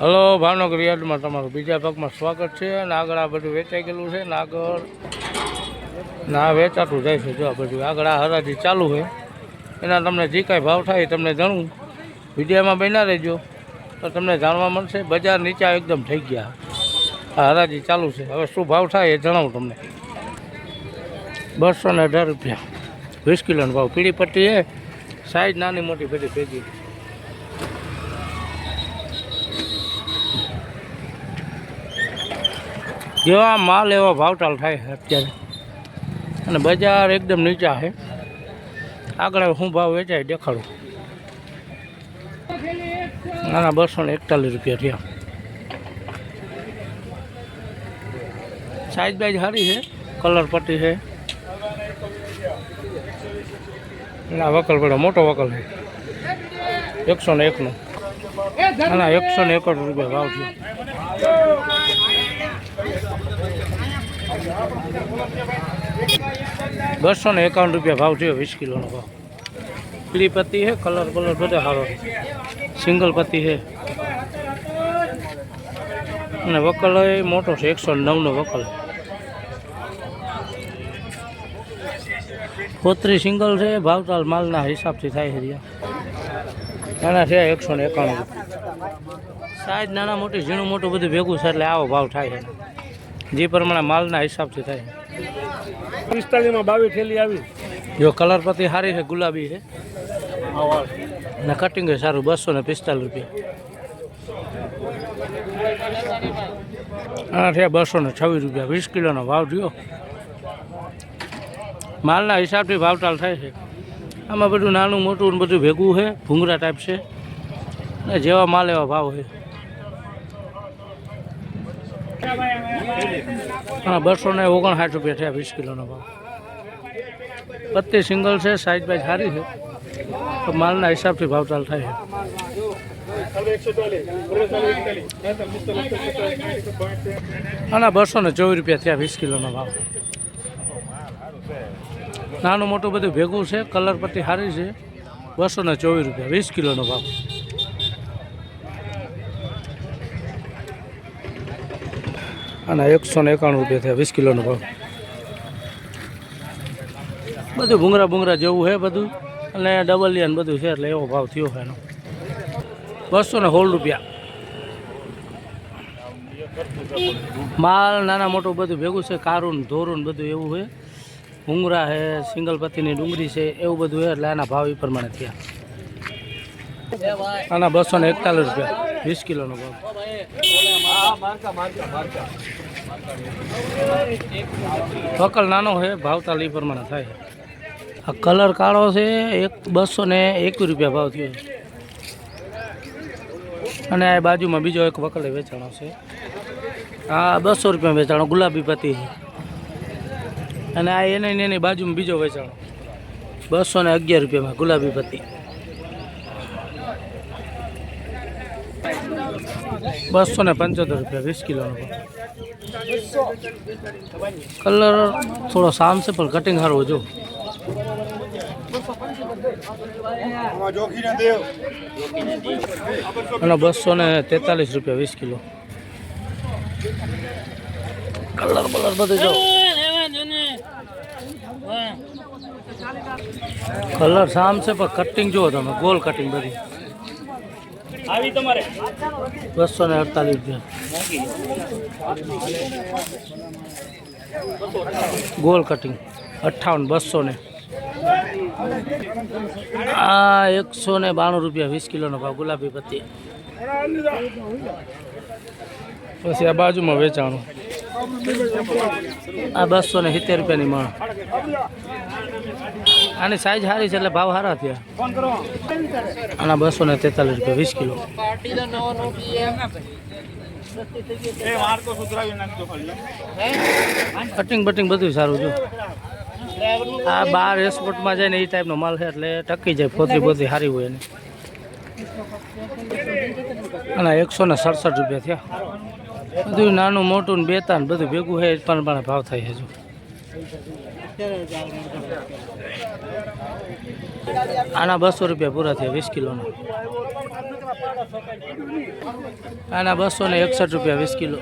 Hello, Bhavnagar યાર્ડમાં તમારું બીજા ભાગમાં સ્વાગત છે. અને આગળ આ બધું વેચાઈ ગયેલું છે ને આગળ ના વેચાતું જાય છે. જો આ બધું આગળ આ હરાજી ચાલુ છે. એના તમને જે કાંઈ ભાવ થાય એ તમને જાણવું, વિડીયોમાં બન્યા રહેજો તો તમને જાણવા મળશે. બજાર નીચા એકદમ થઈ ગયા, આ હરાજી ચાલુ છે. હવે શું ભાવ થાય એ જણાવું તમને. 218 રૂપિયા 20 કિલોનો ભાવ. પીળી પટ્ટી છે, સાઈઝ નાની મોટી બધી ભેગી. જેવા માલ એવા ભાવતાલ થાય છે અત્યારે, અને બજાર એકદમ નીચા છે. આગળ શું ભાવ વેચાય દેખાડું. નાના 241 રૂપિયા થયા. સાઈઝ બાઈઝ સારી છે, કલર પટ્ટી છે. ના વકલ પડે, મોટો વકલ છે. 101 નો. ના 161 રૂપિયા ભાવ છે. 251 રૂપિયા ભાવ થયો 20 કિલોનો ભાવ. પીળી પત્તી છે, કલર બધો સારો છે. સિંગલ પત્તી છે અને વકલ એ મોટો છે, 109 નો વકલ. પોતરી સિંગલ છે. ભાવતાલ માલના હિસાબથી થાય છે. નાના છે 191. સાઈઝ નાના મોટી ઝીણું મોટું બધું ભેગું છે એટલે આવો ભાવ થાય છે. જે પ્રમાણે માલના હિસાબથી થાય. 45 માં 22 થેલી આવી. જો કલર પત્તી સારી છે, ગુલાબી છે અને કટિંગ છે સારું. 245 રૂપિયા. આના થયા 226 રૂપિયા 20 કિલોનો ભાવ થયો. માલના હિસાબથી ભાવતાલ થાય છે. આમાં બધું નાનું મોટું બધું ભેગું છે, ભૂંગરા ટાઈપ છે. અને જેવા માલ એવા ભાવ છે. હા 259 રૂપિયા થયા 20 કિલોનો ભાવ. પત્તી સિંગલ છે, સાઈઝ બાઈઝ સારી છે, તો માલના હિસાબથી ભાવતાલ થાય છે. આના 224 રૂપિયા થયા 20 કિલોનો ભાવ. નાનું મોટું બધું ભેગું છે, કલર પટ્ટી સારી છે. 224 રૂપિયા 20 કિલોનો ભાવ. આના 191 રૂપિયા થયા 20 કિલોનો ભાવ. બધું ભૂંગરા જેવું છે બધું, અને ડબલિયન બધું છે એટલે એવો ભાવ થયો છે એનો. 216 રૂપિયા. માલ નાના મોટું બધું ભેગું છે, કારું ધોરું બધું એવું છે. ભૂંગરા છે, સિંગલ પત્તીની ડુંગળી છે, એવું બધું છે એટલે આના ભાવ એ પ્રમાણે થયા. આના 241 રૂપિયા 20 કિલોનો ભાવ. વકલ નાનો છે, ભાવતાલ એ પ્રમાણે થાય. આ કલર કાળો છે, 221 રૂપિયા ભાવ થયો. અને આ બાજુમાં બીજો એક વકલ વેચાણો છે. આ 200 રૂપિયા વેચાણો, ગુલાબી પત્તી છે. અને આ એની બાજુમાં બીજો વેચાણો 211 રૂપિયામાં ગુલાબી પત્તી. 275 રૂપિયા 20 કિલોનો ભાવ. કલર થોડો સામ છે પણ કટિંગ સારું જો. અને 243 રૂપિયા 20 કિલો. કલર બધું જો. કલર સામ છે પણ કટિંગ જુઓ તમે, ગોલ કટિંગ બધી. આવી તમારે 248 રૂપિયા ગોલ કટિંગ. 58 200 ને. આ 192 રૂપિયા 20 કિલોનો ભાવ ગુલાબી પત્તી. પછી આ બાજુમાં વેચાણું આ 270 રૂપિયાની માણ. આની સાઈઝ સારી છે એટલે ભાવ સારા થયા. આના 243 રૂપિયા 20 કિલો. કટિંગ બટિંગ બધું સારું જો. આ બાર એક્સપોર્ટમાં જાય ને એ ટાઈપનો માલ છે એટલે ટકી જાય. પોતરી સારી હોય એની. આના 167 રૂપિયા થયા. બધું નાનું મોટું બેતાન બધું ભેગું છે એ પણ ભાવ થાય છે જો. આના 200 રૂપિયા પૂરા થયા 20 કિલોના. આના 261 રૂપિયા 20 કિલો.